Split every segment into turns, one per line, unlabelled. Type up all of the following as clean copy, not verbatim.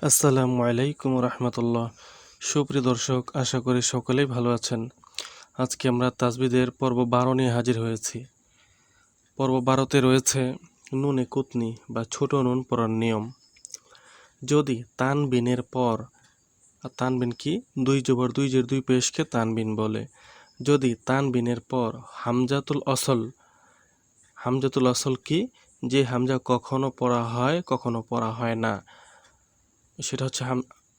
আসসালামু আলাইকুম রহমতুল্লাহ। সুপ্রিয় দর্শক, আশা করি সকলেই ভালো আছেন। আজকে আমরা তাজবিদের পর্ব 12 নিয়ে হাজির হয়েছি। পর্ব 12তে রয়েছে নুনে কুতনি বা ছোট নুন পড়ার নিয়ম। যদি তানবিনের পর, আর তানবিন কি, দুই জবর দুই জের দুই পেশকে তানবিন বলে। যদি তানবিনের পর হামজাতুল আসল কি, যে হামজা কখনো পড়া হয় কখনো পড়া হয় না, সেটা হচ্ছে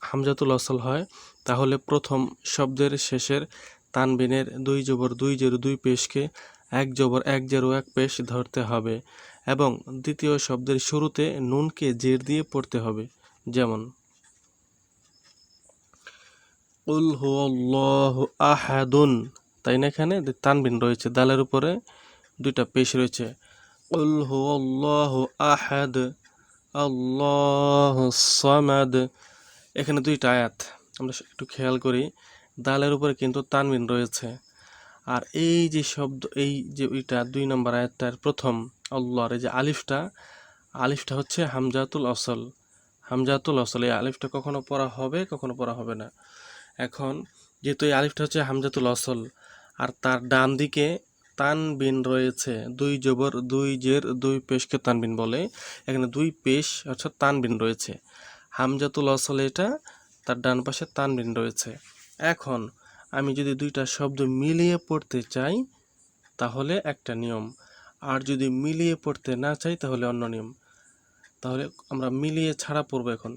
হামজাতুল আসল হয়, তাহলে প্রথম শব্দের শেষের তানবিনের দুই জবর দুই জের দুই পেশকে এক জবর এক জের ও এক পেশ ধরতে হবে এবং দ্বিতীয় শব্দের শুরুতে নুনকে জের দিয়ে পড়তে হবে। যেমন কুল হুয়াল্লাহু আহাদুন, তাই না? এখানে তানবিন রয়েছে, দালের উপরে দুইটা পেশ রয়েছে। কুল হুয়াল্লাহু আহাদ, আল্লাহুস সামাদ। এখানে দুইটা আয়াত আমরা একটু খেয়াল করি, দালের উপরে কিন্তু তানবিন রয়েছে। আর এই যে শব্দ, এই যে ওইটা 2 নম্বর আয়াতটার প্রথম আল্লাহর এই যে আলিফটা হচ্ছে হামজাতুল আসল। এই আলিফটা কখনো পড়া হবে কখনো পড়া হবে না। এখন যেহেতু এই আলিফটা হচ্ছে হামজাতুল আসল আর তার ডান দিকে তানবিন রয়েছে, দুই জবর দুই জের দুই পেশকে তানবিন বলে। এখানে দুই পেশ অর্থাৎ তানবিন রয়েছে, হামজাতুল আসল এটা, তার ডান পাশে তানবিন রয়েছে। এখন আমি যদি দুইটা শব্দ মিলিয়ে পড়তে চাই তাহলে একটা নিয়ম, আর যদি মিলিয়ে পড়তে না চাই তাহলে অন্য নিয়ম। তাহলে আমরা মিলিয়ে ছাড়া পড়ব এখন।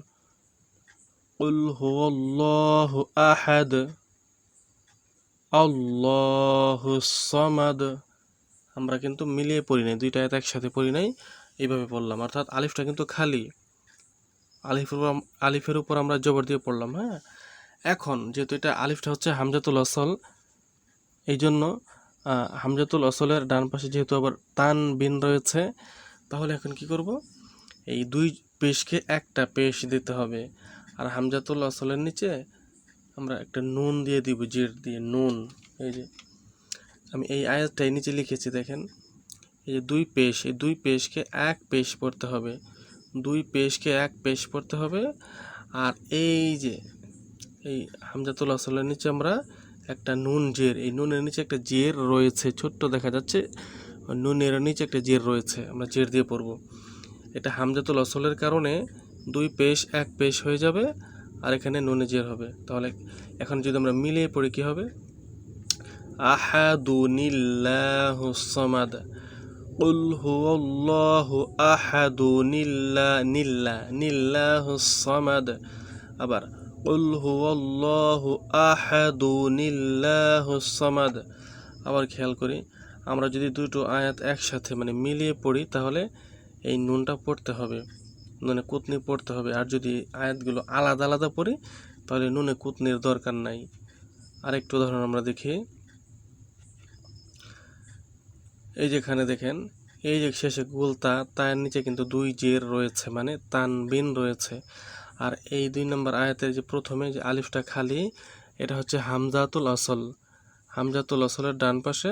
কুল হুয়াল্লাহু আহাদ, আল্লাহুস সামাদ। আমরা কিন্তু মিলিয়ে পড়ি নাই, দুইটা আয়াত একসাথে পড়ি নাই, এইভাবে পড়লাম। অর্থাৎ আলিফটা কিন্তু খালি, আলিফের উপর আমরা জবর দিয়ে পড়লাম। হ্যাঁ, এখন যেহেতু এটা আলিফটা হচ্ছে হামজাতুল আসল, এই জন্য হামজাতুল আসলের ডান পাশে যেহেতু আবার তানবিন রয়েছে, তাহলে এখন কি করব, এই দুই পেশকে একটা পেশ দিতে হবে। আর হামজাতুল আসলের নিচে আমরা একটা নুন দিয়ে দিব, জের দিয়ে নুন। এই যে আমি এই আয়াতটাই নিচে লিখেছি, দেখেন, এই যে দুই পেশ, এই দুই পেশকে এক পেশ পড়তে হবে, দুই পেশকে এক পেশ পড়তে হবে। আর এই যে এই হামজাতুল আসলের নিচে আমরা একটা নুন জের, এই নুনের নিচে একটা জের রয়েছে, ছোট্ট দেখা যাচ্ছে, নুনের নিচে একটা জের রয়েছে, আমরা জের দিয়ে পড়ব। এটা হামজাতুল আসলের কারণে দুই পেশ এক পেশ হয়ে যাবে আর এখানে নুনে জের হবে। তাহলে এখন যদি আমরা মিলিয়ে পড়ি কি হবে, আহাদুনিল্লাহুস সামাদ, কুল হুয়াল্লাহু নিল্লাহুস সামাদ। আবার কুল হুয়াল্লাহু নিল্লাহুস সামাদ। আবার খেয়াল করি, আমরা যদি দুটো আয়াত একসাথে মানে মিলিয়ে পড়ি তাহলে এই নুনটা পড়তে হবে, নুনে কুতনি পড়তে হবে। আর যদি আয়াতগুলো আলাদা আলাদা পড়ি তাহলে নুনে কুতনির দরকার নাই। আরেকটু উদাহরণ আমরা দেখি, এই যেখানে দেখেন, এই যে শেষে গুলতা, তার নিচে কিন্তু দুই জের রয়েছে, মানে তানবিন রয়েছে। আর এই 2 নম্বর আয়াতের যে প্রথমে যে আলিফটা খালি, এটা হচ্ছে হামজাতুল আসল। হামজাতুল আসলের ডান পাশে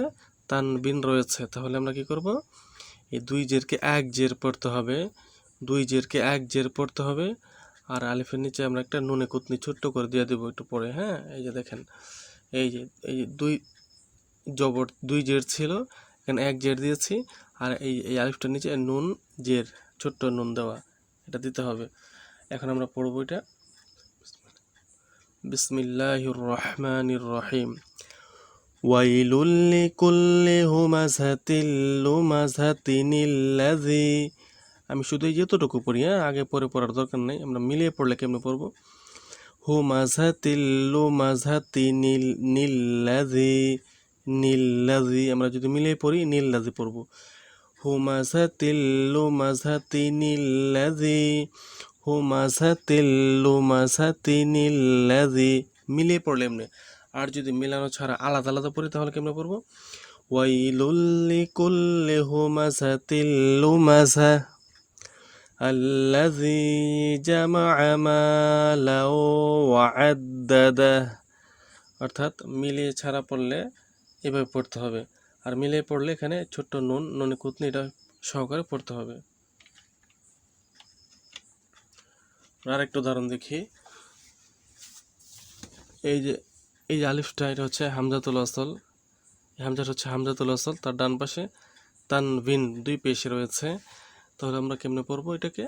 তানবিন রয়েছে। তাহলে আমরা কি করব, এই দুই জেরকে এক জের পড়তে হবে, দুই জেরকে এক জের পড়তে হবে। আর আলিফের নিচে আমরা একটা নুনে কুতনি ছোট্ট করে দিয়ে দেবো একটু পরে। হ্যাঁ, এই যে দেখেন, এই যে দুই জবর দুই জের ছিল, এখানে এক জের দিয়েছি, আর এই আলিফটার নিচে নুন জের, ছোট্ট নুন দেওয়া, এটা দিতে হবে। এখন আমরা পড়ব এটা, বিসমিল্লাহির রহমানির রহিম। ওয়াইলুল লিকুল্লি হুমাযাতিল লুমাযাতিনিল্লাযী। আমি শুধু এই যতটুকু পড়ি, হ্যাঁ, আগে পরে পড়ার দরকার নেই। আমরা মিলিয়ে পড়লে কেমনে পড়বো, হুমাযাতিল লুমাযাতিনিল্লাযী, নিল্লাযী। আমরা যদি মিলিয়ে পড়ি নিল্লাযী পড়বো, হুমাযাতিল লুমাযাতিনিল্লাযী, হুমাযাতিল লুমাযাতিনিল্লাযী। মিলিয়ে পড়লে এমনি। আর যদি মিলানো ছাড়া আলাদা আলাদা পড়ি তাহলে কেমনে পড়বো, ওয়াইলুল লিকুল্লি হুমাযাতিল লুমাযা আল্লাযী জামাআ মালান ওয়া আদ্দাদাহ। অর্থাৎ মিলিয়ে ছাড়া পড়লে এভাবে পড়তে হবে, আর মিলিয়ে পড়লে এখানে ছোট্ট নুনে কুতনি এটা সহকারে পড়তে হবে। আরেকটা উদাহরণ দেখি। এই যে এই যে আলিফটা, এটা হচ্ছে হামজাতুল ওয়াসল। হামজাটা হচ্ছে হামজাতুল ওয়াসল, তার ডান পাশে তানবিন দুই পেশ রয়েছে। তাহলে আমরা কেমনে পড়বো এটাকে?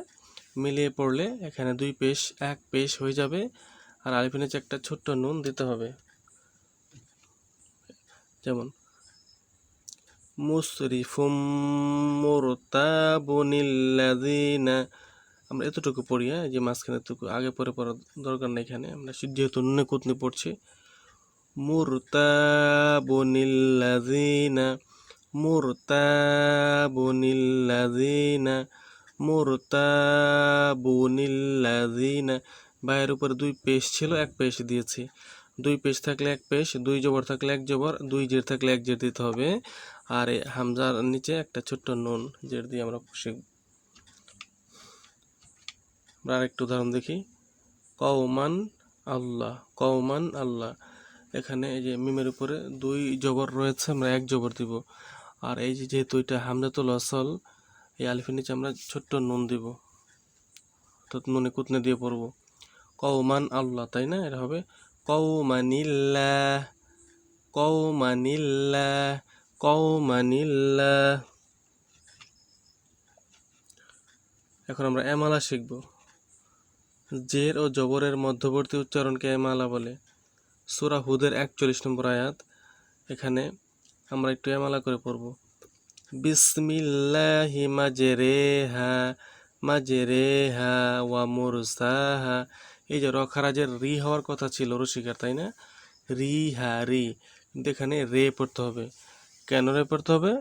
মিলিয়ে পড়লে এখানে দুই পেশ এক পেশ হয়ে যাবে, আর আলিফের নিচে একটা ছোট্ট নুন দিতে হবে। যেমন মুসরিফুম মুরতাবুনিল্লাযিনা, আমরা এতটুকু পড়ি, হ্যাঁ, যে মাঝখানে এতটুকু আগে পরে পড়ার দরকার নেই। এখানে আমরা যেহেতু নুনে কুতনি পড়ছি, মুরতাবুনিল্লাযিনা মুরতাবুনিল্লাযিনা মুরতাবুনিল্লাযিনা, বায়ের উপরে দুই পেশ ছিল, এক পেশ দিয়েছি। দুই পেশ থাকলে এক পেশ, দুই জবর থাকলে এক জবর, দুই জের থাকলে এক জের দিতে হবে। আর এই হামজার নিচে একটা ছোট্ট নুন, জের দিয়ে আমরা শিখব। আমরা আরেকটু উদাহরণ দেখি। কওমান আল্লাহ, কওমান আল্লাহ। এখানে এই যে মিমের উপরে দুই জবর রয়েছে, আমরা এক জবর দিব। আর এই যে যেহেতু এটা হামজাতুল ওয়াসল, এই আলিফের নিচে আমরা ছোট্ট নুন দিব, অর্থাৎ নুনে কুতনে দিয়ে পড়বো। কওমান আল্লাহ, তাই না? এটা হবে কওমানিল্লাহ, কওমানিল্লাহ, কওমানিল্লাহ। এখন আমরা এমালা শিখব। জের ও জবরের মধ্যবর্তী উচ্চারণকে এমালা বলে। সূরা হুদের 41 নম্বর আয়াত। এখানে আমরা একটু এমালা করে পড়ব। বিসমিল্লাহি মাজরেহা মাজরেহা ওয়া মুরসাহা। এই যে রখারাজের রি হওয়ার কথা ছিল রসিকার, তাই না? রি হা রি, কিন্তু এখানে রে পড়তে হবে। কেন রে পড়তে হবে?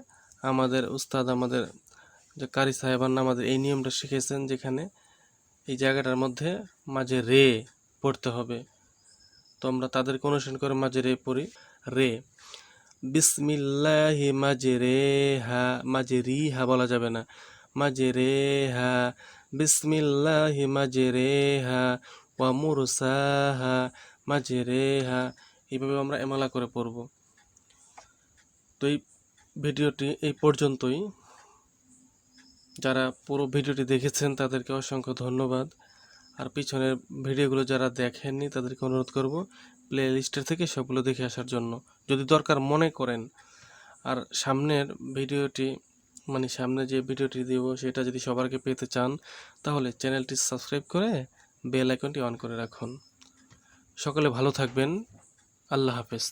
আমাদের উস্তাদ, আমাদের যে কারি সাহেবান আমাদের এই নিয়মটা শিখেছেন, যেখানে এই জায়গাটার মধ্যে মাঝে রে পড়তে হবে। তো আমরা তাদেরকে অনুসরণ করে মাঝে রে পড়ি, রে। বিসমিল্লাহি মাজরেহা, মাজরিহা বলা যাবে না, মাজরেহা। বিসমিল্লাহি মাজরেহা ওয়া মুরসাহা মাজরেহা। এইভাবে আমরা এমালা করে পড়ব। তো এই ভিডিওটি এই পর্যন্তই। যারা পুরো ভিডিওটি দেখেছেন তাদেরকে অসংখ্য ধন্যবাদ। আর পিছনের ভিডিওগুলো যারা দেখেননি তাদেরকে অনুরোধ করব প্লে লিস্টের থেকে সবগুলো দেখে আসার জন্য, যদি দরকার মনে করেন। আর সামনের ভিডিওটি, মানে সামনে যে ভিডিওটি দেব সেটা যদি সবার আগে পেতে চান, তাহলে চ্যানেলটি সাবস্ক্রাইব করে বেল আইকনটি অন করে রাখুন। সকলে ভালো থাকবেন। আল্লাহ হাফেজ।